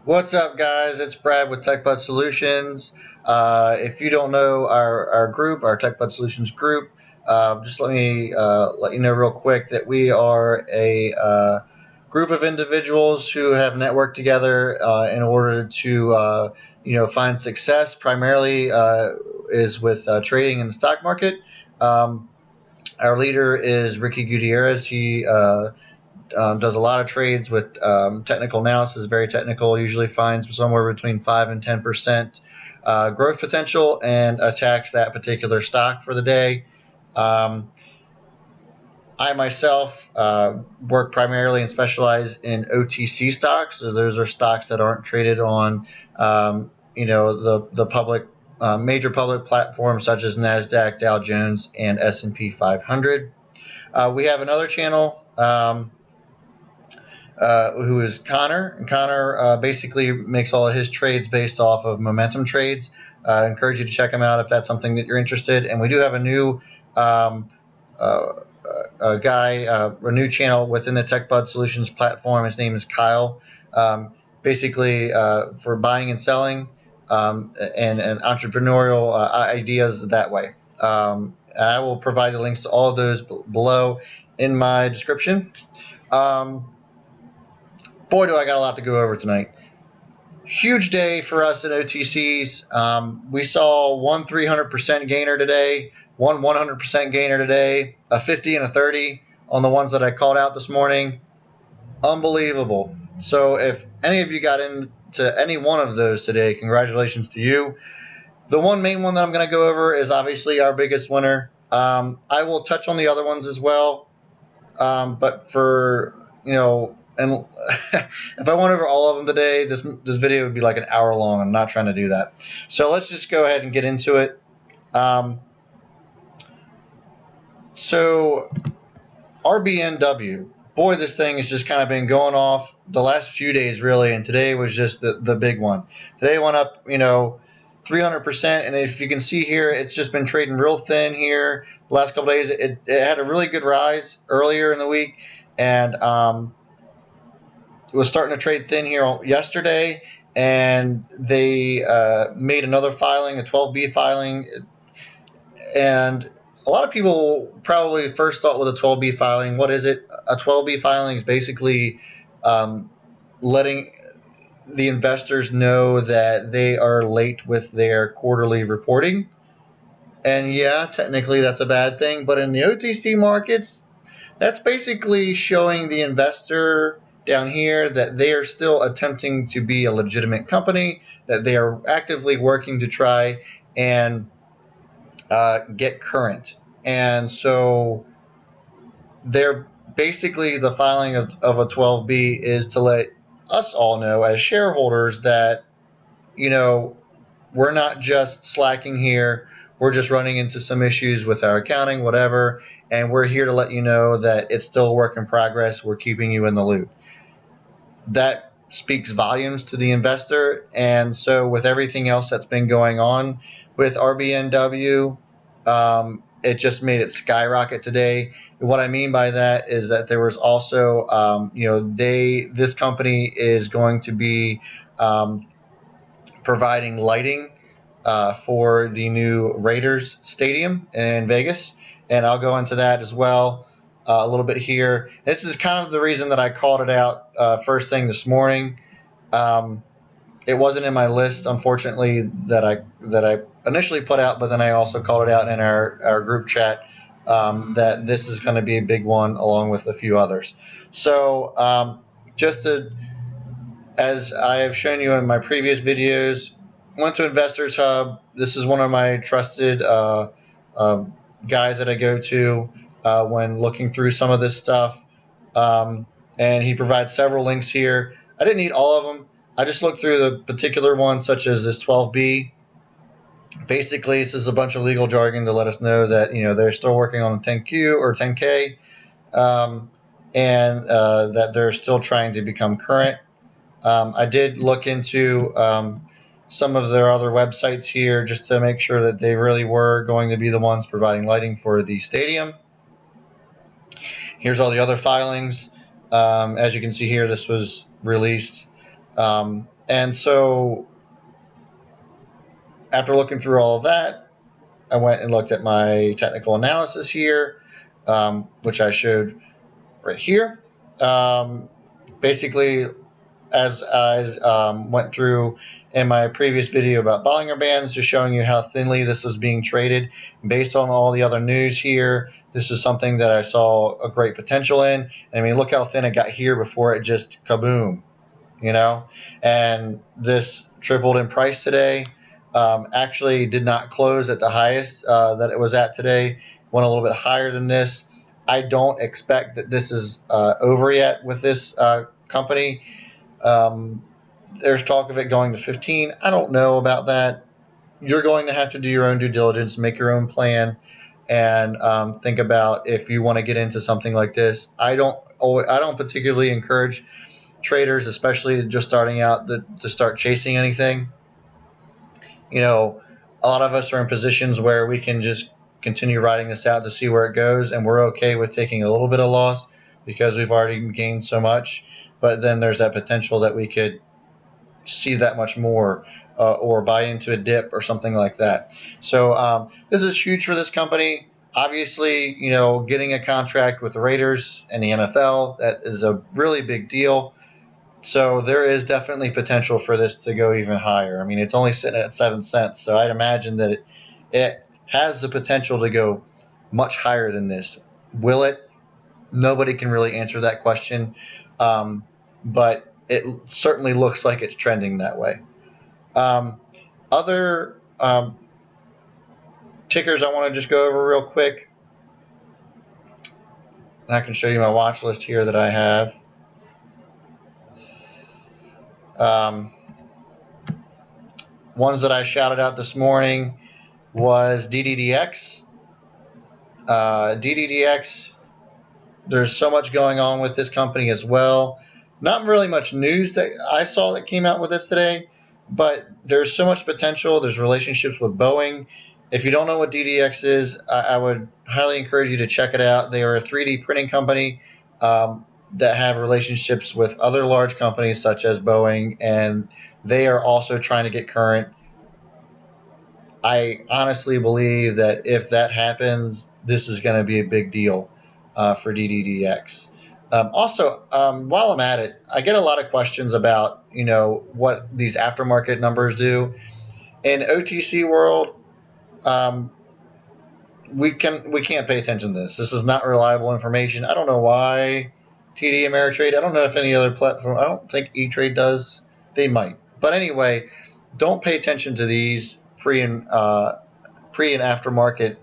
What's up, guys? It's Brad with TechBud Solutions. If you don't know our group, our TechBud Solutions group, just let me let you know real quick that we are a group of individuals who have networked together in order to find success. Primarily is with trading in the stock market. Um, our leader is Ricky Gutierrez. He does a lot of trades with technical analysis, very technical, usually finds somewhere between 5 and 10% growth potential and attacks that particular stock for the day. Um, I myself work primarily and specialize in OTC stocks. So those are stocks that aren't traded on, the public major public platforms such as Nasdaq, Dow Jones, and S&P 500. We have another channel. Who is Connor. And Connor basically makes all of his trades based off of momentum trades. I encourage you to check him out if that's something that you're interested. And we do have a new um, a new channel within the TechBud Solutions platform. His name is Kyle. Basically, for buying and selling and entrepreneurial ideas that way. And I will provide the links to all of those below in my description. Boy, do I got a lot to go over tonight. Huge day for us in OTCs. We saw one 300% gainer today, one 100% gainer today, a 50 and a 30 on the ones that I called out this morning. Unbelievable. So if any of you got into any one of those today, congratulations to you. The one main one that I'm going to go over is obviously our biggest winner. I will touch on the other ones as well. But for, and if I went over all of them today, this video would be like an hour long. I'm not trying to do that. So let's just go ahead and get into it. So RBNW, boy, this thing has just kind of been going off the last few days, really, and today was just the big one. Today went up, 300%, and if you can see here, it's just been trading real thin here the last couple days. It had a really good rise earlier in the week, and it was starting to trade thin here yesterday, and they made another filing, a 12B filing, and a lot of people probably first thought with a 12B filing, what is it? A 12B filing is basically letting the investors know that they are late with their quarterly reporting. And yeah, technically that's a bad thing, but in the OTC markets, that's basically showing the investor down here that they are still attempting to be a legitimate company, that they are actively working to try and get current. And so they're basically, the filing of a 12B is to let us all know as shareholders that, we're not just slacking here. We're just running into some issues with our accounting, whatever, and we're here to let you know that it's still a work in progress. We're keeping you in the loop. That speaks volumes to the investor. And so with everything else that's been going on with RBNW, it just made it skyrocket today. And what I mean by that is that there was also, this company is going to be providing lighting for the new Raiders Stadium in Vegas, and I'll go into that as well a little bit here. This is kind of the reason that I called it out first thing this morning. It wasn't in my list, unfortunately, that I initially put out, but then I also called it out in our group chat that this is going to be a big one along with a few others. So as I have shown you in my previous videos, went to Investors Hub. This is one of my trusted guys that I go to when looking through some of this stuff. And he provides several links here. I didn't need all of them. I just looked through the particular ones, such as this 12B. Basically, this is a bunch of legal jargon to let us know that they're still working on a 10Q or 10K, and that they're still trying to become current. I did look into some of their other websites here just to make sure that they really were going to be the ones providing lighting for the stadium. Here's all the other filings. As you can see here, this was released And so after looking through all of that, I went and looked at my technical analysis here, which I showed right here. Basically, as I went through in my previous video about Bollinger Bands, just showing you how thinly this was being traded. Based on all the other news here, this is something that I saw a great potential in. And I mean, look how thin it got here before it just kaboom, you know? And this tripled in price today. Actually did not close at the highest that it was at today. Went a little bit higher than this. I don't expect that this is over yet with this company. There's talk of it going to 15. I don't know about that. You're going to have to do your own due diligence, make your own plan, and think about if you want to get into something like this. I don't particularly encourage traders, especially just starting out, to start chasing anything. You know, a lot of us are in positions where we can just continue riding this out to see where it goes, and we're okay with taking a little bit of loss because we've already gained so much. But then there's that potential that we could see that much more or buy into a dip or something like that. So this is huge for this company. Obviously, you know, getting a contract with the Raiders and the NFL, that is a really big deal. So there is definitely potential for this to go even higher. I mean, it's only sitting at 7 cents, so I'd imagine that it has the potential to go much higher than this. Will it? Nobody can really answer that question, but it certainly looks like it's trending that way. Other tickers I want to just go over real quick. And I can show you my watch list here that I have. Ones that I shouted out this morning was DDDX. DDDX, there's so much going on with this company as well. Not really much news that I saw that came out with this today, but there's so much potential. There's relationships with Boeing. If you don't know what DDX is, I would highly encourage you to check it out. They are a 3D printing company that have relationships with other large companies such as Boeing, and they are also trying to get current. I honestly believe that if that happens, this is going to be a big deal for DDDX. Also, while I'm at it, I get a lot of questions about, you know, what these aftermarket numbers do. In OTC world, we can't pay attention to this. This is not reliable information. I don't know why TD Ameritrade. I don't know if any other platform. I don't think E-Trade does. They might. But anyway, don't pay attention to these pre and aftermarket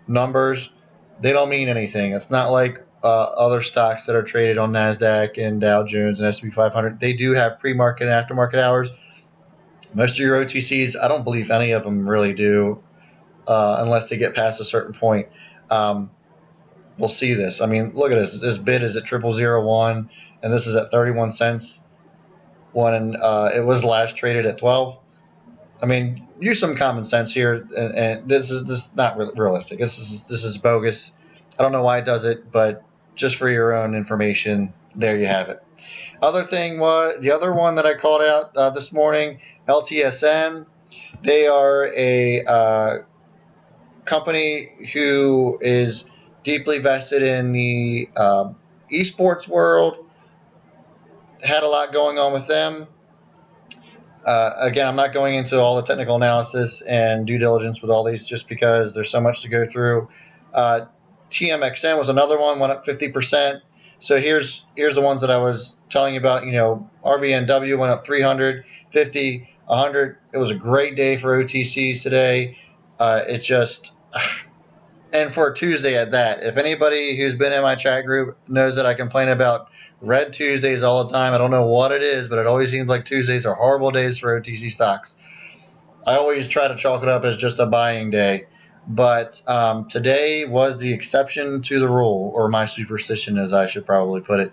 numbers. They don't mean anything. It's not like other stocks that are traded on NASDAQ and Dow Jones and S&P 500. They do have pre-market and aftermarket hours. Most of your OTCs, I don't believe any of them really do, unless they get past a certain point. We'll see this. I mean, look at this. This bid is at 0001, and this is at 31 cents. When it was last traded at 12. I mean, use some common sense here, and this is not realistic. This is bogus. I don't know why it does it, but just for your own information, there you have it. Other thing was the other one that I called out this morning, LTSM. They are a company who is deeply vested in the esports world. Had a lot going on with them. Again, I'm not going into all the technical analysis and due diligence with all these just because there's so much to go through. TMXN was another one, went up 50%. So here's the ones that I was telling you about. You know, RBNW went up 300, 50, 100. It was a great day for OTCs today. It just, and for a Tuesday at that. If anybody who's been in my chat group knows that I complain about Red Tuesdays all the time. I don't know what it is, but it always seems like Tuesdays are horrible days for OTC stocks. I always try to chalk it up as just a buying day. But today was the exception to the rule, or my superstition, as I should probably put it.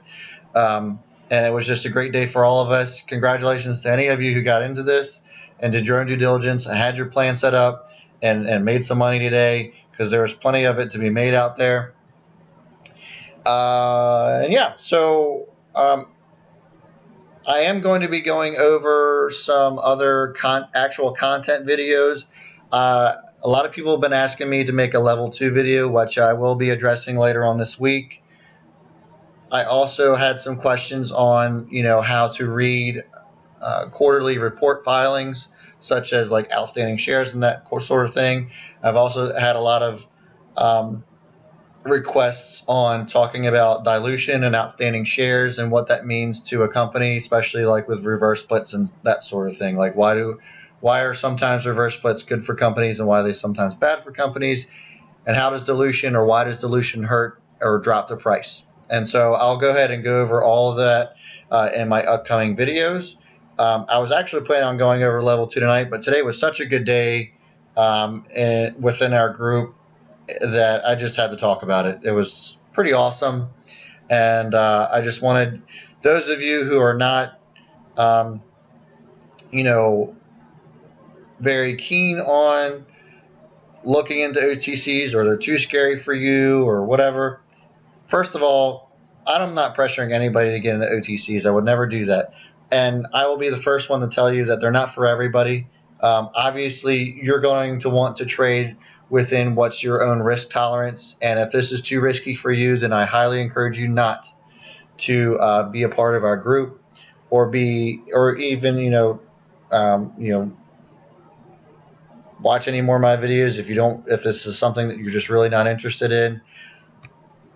And it was just a great day for all of us. Congratulations to any of you who got into this and did your own due diligence and had your plan set up and made some money today, because there was plenty of it to be made out there. And yeah, so I I am going to be going over some other actual content videos. A lot of people have been asking me to make a level 2 video, which I will be addressing later on this week. I also had some questions on, how to read quarterly report filings, such as like outstanding shares and that sort of thing. I've also had a lot of requests on talking about dilution and outstanding shares and what that means to a company, especially like with reverse splits and that sort of thing. Like why are sometimes reverse splits good for companies and why are they sometimes bad for companies, and how does dilution, or why does dilution hurt or drop the price? And so I'll go ahead and go over all of that in my upcoming videos. I was actually planning on going over level 2 tonight, but today was such a good day within our group that I just had to talk about it. It was pretty awesome, and I just wanted those of you who are not, very keen on looking into OTCs, or they're too scary for you or whatever. First of all, I'm not pressuring anybody to get into OTCs. I would never do that. And I will be the first one to tell you that they're not for everybody. Obviously, you're going to want to trade within what's your own risk tolerance. And if this is too risky for you, then I highly encourage you not to be a part of our group, or even watch any more of my videos if this is something that you're just really not interested in.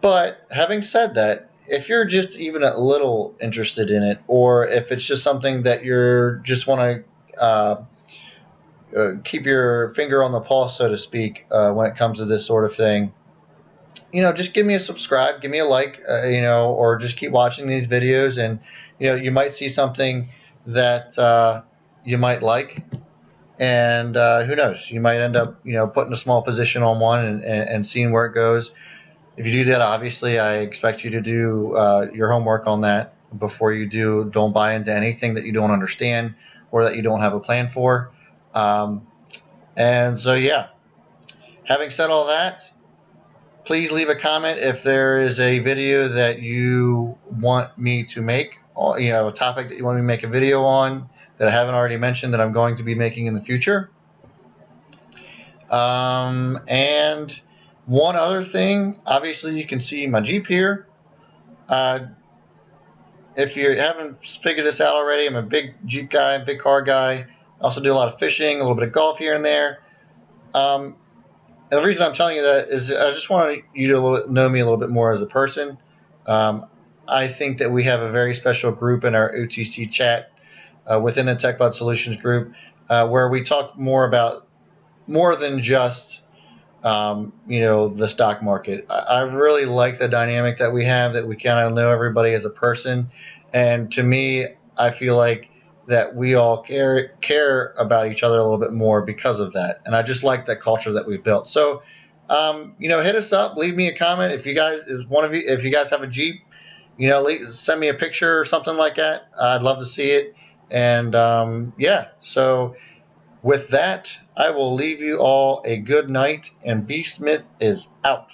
But having said that, if you're just even a little interested in it, or if it's just something that you just want to keep your finger on the pulse, so to speak, when it comes to this sort of thing, just give me a subscribe, give me a like, or just keep watching these videos, and you might see something that you might like, and who knows, you might end up putting a small position on one and seeing where it goes. If you do that, obviously, I expect you to do your homework on that before you do. Don't buy into anything that you don't understand or that you don't have a plan for. And so, yeah, having said all that, please leave a comment if there is a video that you want me to make, or, a topic that you want me to make a video on that I haven't already mentioned that I'm going to be making in the future. And one other thing, obviously you can see my Jeep here. If you haven't figured this out already, I'm a big Jeep guy, big car guy. I also do a lot of fishing, a little bit of golf here and there. And the reason I'm telling you that is I just want you to know me a little bit more as a person. I think that we have a very special group in our OTC chat within the TechBud Solutions group, where we talk more than just the stock market. I really like the dynamic that we have, that we kind of know everybody as a person. And to me, I feel like that we all care about each other a little bit more because of that. And I just like that culture that we've built. So, hit us up, leave me a comment. If you guys have a Jeep, send me a picture or something like that. I'd love to see it. And, so with that, I will leave you all a good night, and B. Smith is out.